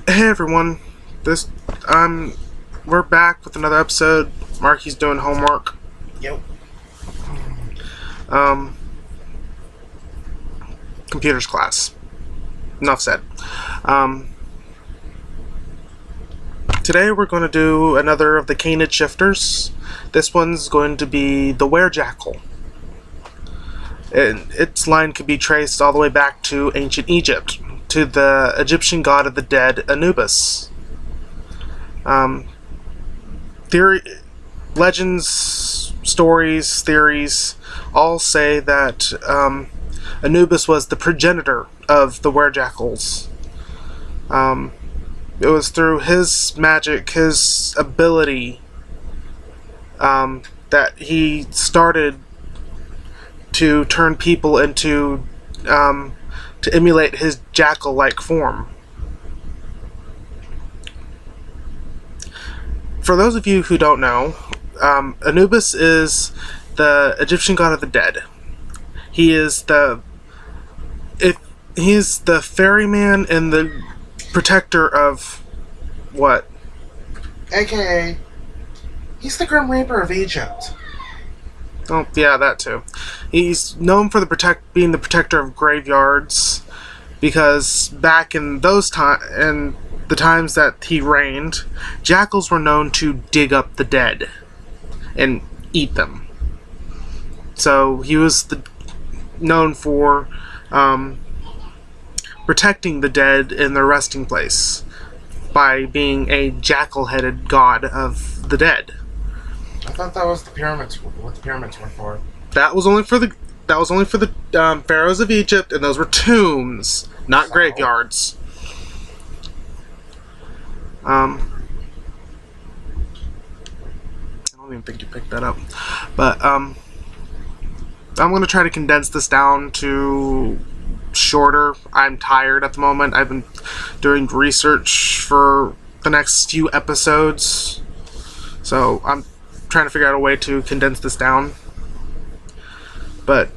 Hey everyone, this we're back with another episode. Marky's doing homework. Yep. Um, computers class. Enough said. Um, Today we're going to do another of the canid shifters. This one's going to be the Werejackal. And its line could be traced all the way back to ancient Egypt, to the Egyptian god of the dead, Anubis. Legends, stories, theories all say that Anubis was the progenitor of the Werejackals. It was through his magic, his ability, that he started to turn people into, to emulate his jackal-like form. For those of you who don't know, Anubis is the Egyptian god of the dead. He's the ferryman and the protector of what? AKA, he's the Grim Reaper of Egypt. Oh, yeah, that too. He's known for being the protector of graveyards, because back in those the times that he reigned, jackals were known to dig up the dead and eat them. So he was known for protecting the dead in their resting place by being a jackal-headed god of the dead. I thought that was the pyramids. What the pyramids were for. That was only for the pharaohs of Egypt, and those were tombs, not graveyards. I don't even think you picked that up, but I'm going to try to condense this down to shorter. I'm tired at the moment. I've been doing research for the next few episodes, so I'm trying to figure out a way to condense this down. But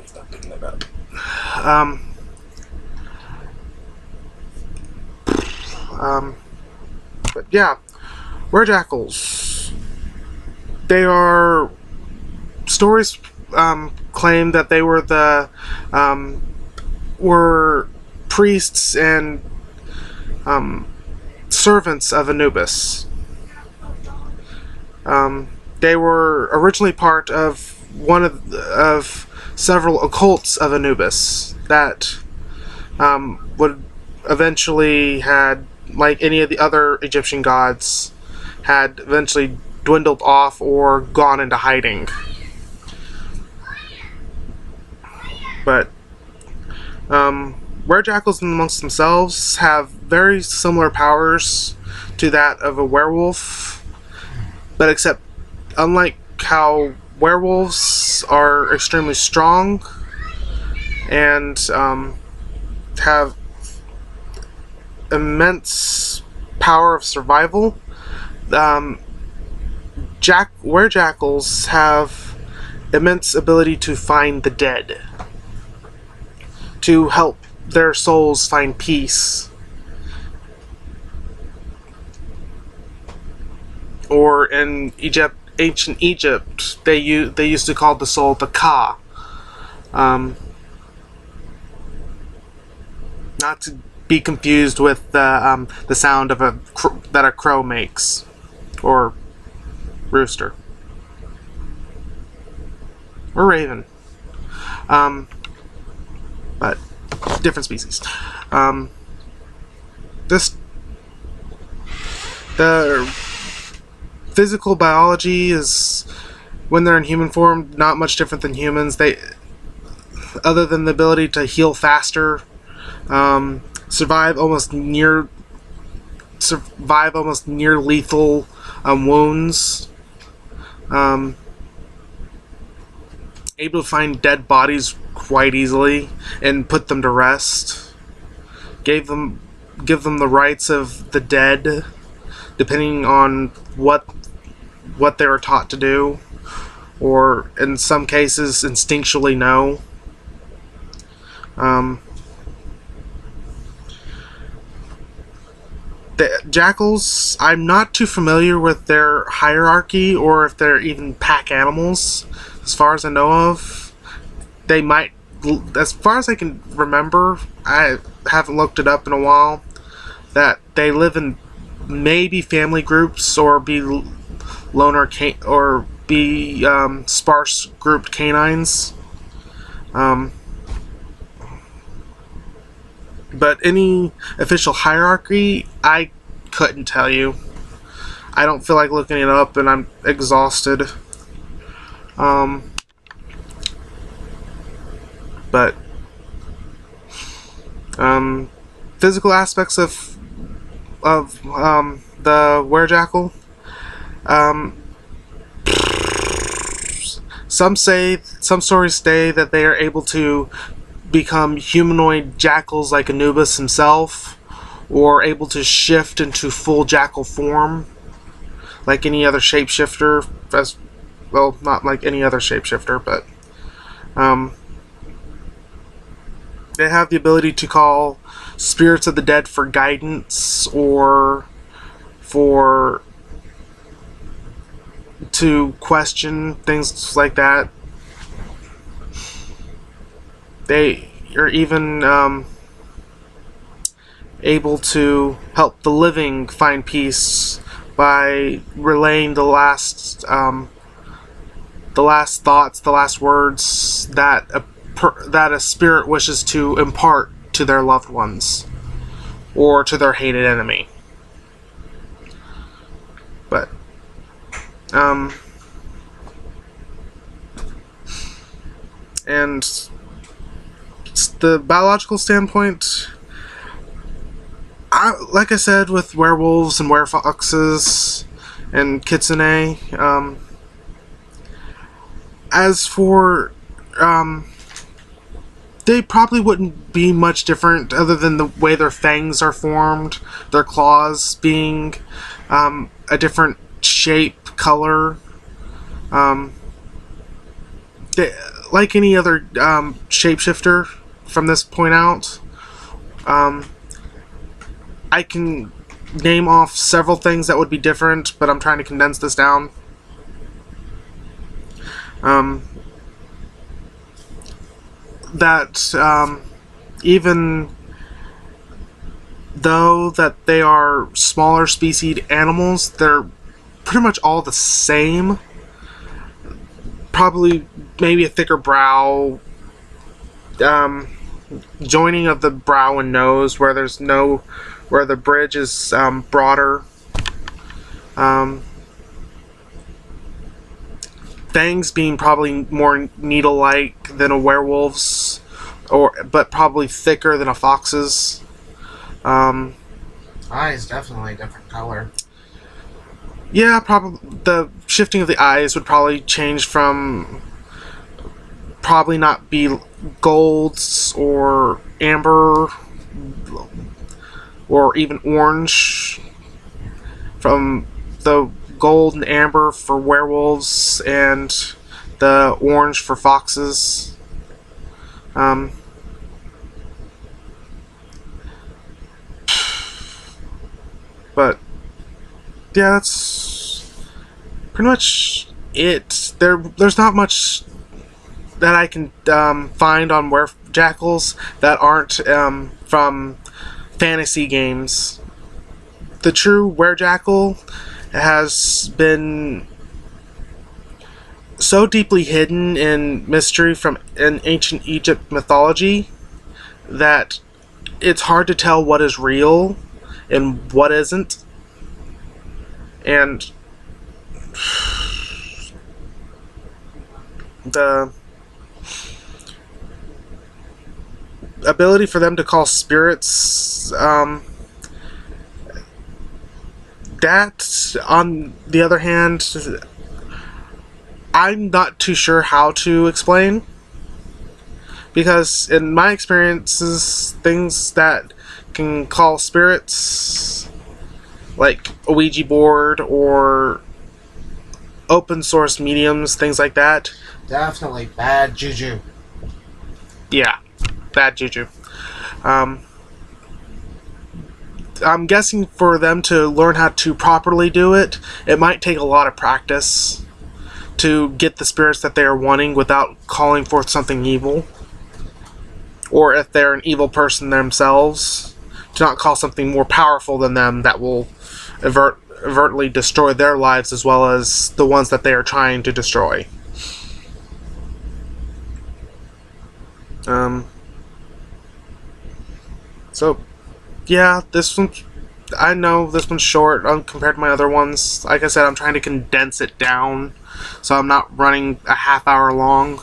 stop picking that up. But yeah, Werejackals. They are stories claim that they were were priests and servants of Anubis. They were originally part of one of several occults of Anubis that would eventually had, like any of the other Egyptian gods, had eventually dwindled off or gone into hiding. But Werejackals amongst themselves have very similar powers to that of a werewolf, but except unlike how werewolves are extremely strong and have immense power of survival, Werejackals have immense ability to find the dead, to help their souls find peace. Or in ancient Egypt, they used to call the soul the Ka. Not to be confused with the sound of that a crow makes, or rooster, or raven. But different species. The physical biology is, when they're in human form, not much different than humans. Other than the ability to heal faster, survive almost near lethal wounds, able to find dead bodies quite easily and put them to rest. Give them the rights of the dead, depending on what they were taught to do, or in some cases instinctually know. Um, the jackals, I'm not too familiar with their hierarchy or if they're even pack animals. As far as I know of, they might. As far as I can remember, I haven't looked it up in a while. That they live in maybe family groups or be loner or be sparse grouped canines. But any official hierarchy, I couldn't tell you. I don't feel like looking it up, and I'm exhausted. But physical aspects of the Werejackal. Some stories say that they are able to become humanoid jackals like Anubis himself, or able to shift into full jackal form, like any other shapeshifter. As well, not like any other shapeshifter, but they have the ability to call spirits of the dead for guidance or to question things like that. They are even able to help the living find peace by relaying the last thoughts, the last words that a spirit wishes to impart to their loved ones or to their hated enemy. But and the biological standpoint, like I said, with werewolves and werefoxes and kitsune, as for they probably wouldn't be much different other than the way their fangs are formed, their claws being a different shape, color. Like any other shapeshifter from this point out, I can name off several things that would be different, but I'm trying to condense this down. That even though that they are smaller species animals, they're pretty much all the same. Probably maybe a thicker brow, joining of the brow and nose where the bridge is broader. Fangs being probably more needle-like than a werewolf's, but probably thicker than a fox's. Eyes definitely a different color. Yeah, probably the shifting of the eyes would probably change from probably not be golds or amber or even orange, from the gold and amber for werewolves and the orange for foxes. But yeah, that's pretty much it. There's not much that I can find on Werejackals that aren't from fantasy games. The true Werejackal has been so deeply hidden in mystery in ancient Egypt mythology that it's hard to tell what is real and what isn't. And the ability for them to call spirits, that, on the other hand, I'm not too sure how to explain. Because in my experiences, things that can call spirits, like a Ouija board or open source mediums, things like that. Definitely bad juju. Yeah, bad juju. I'm guessing for them to learn how to properly do it, it might take a lot of practice to get the spirits that they are wanting without calling forth something evil. Or if they're an evil person themselves, to not call something more powerful than them that will overtly destroy their lives as well as the ones that they are trying to destroy. So, yeah, this one, I know this one's short compared to my other ones. Like I said, I'm trying to condense it down so I'm not running a half hour long.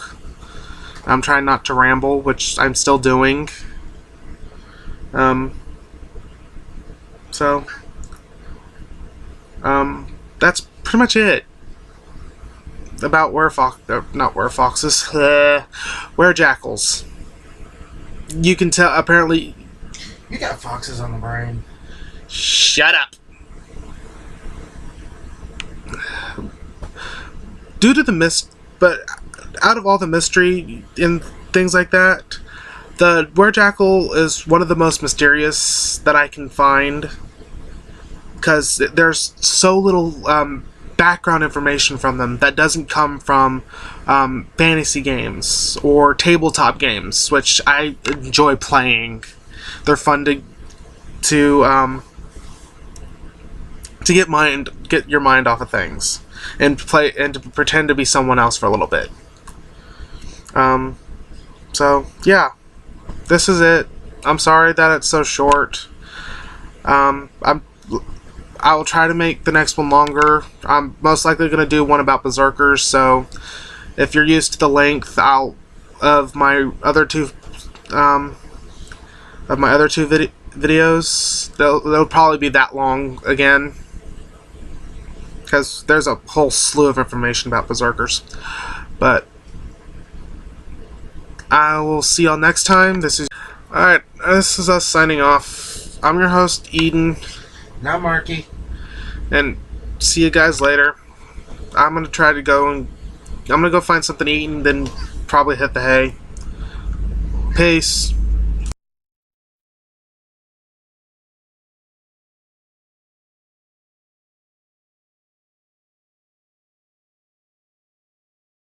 I'm trying not to ramble, which I'm still doing. That's pretty much it about Werejackals. You can tell, apparently. You got foxes on the brain. Shut up. Due to the but out of all the mystery in things like that, the Werejackal is one of the most mysterious that I can find, because there's so little background information from them that doesn't come from fantasy games or tabletop games, which I enjoy playing. They're fun to get your mind off of things and play and to pretend to be someone else for a little bit. So yeah, this is it. I'm sorry that it's so short. I will try to make the next one longer. I'm most likely going to do one about berserkers, so if you're used to the length of my other two videos, they'll probably be that long again, because there's a whole slew of information about berserkers. But I will see y'all next time. This is us signing off. I'm your host, Eden. Now, Marky. And see you guys later. I'm gonna go find something to eat and then probably hit the hay. Peace.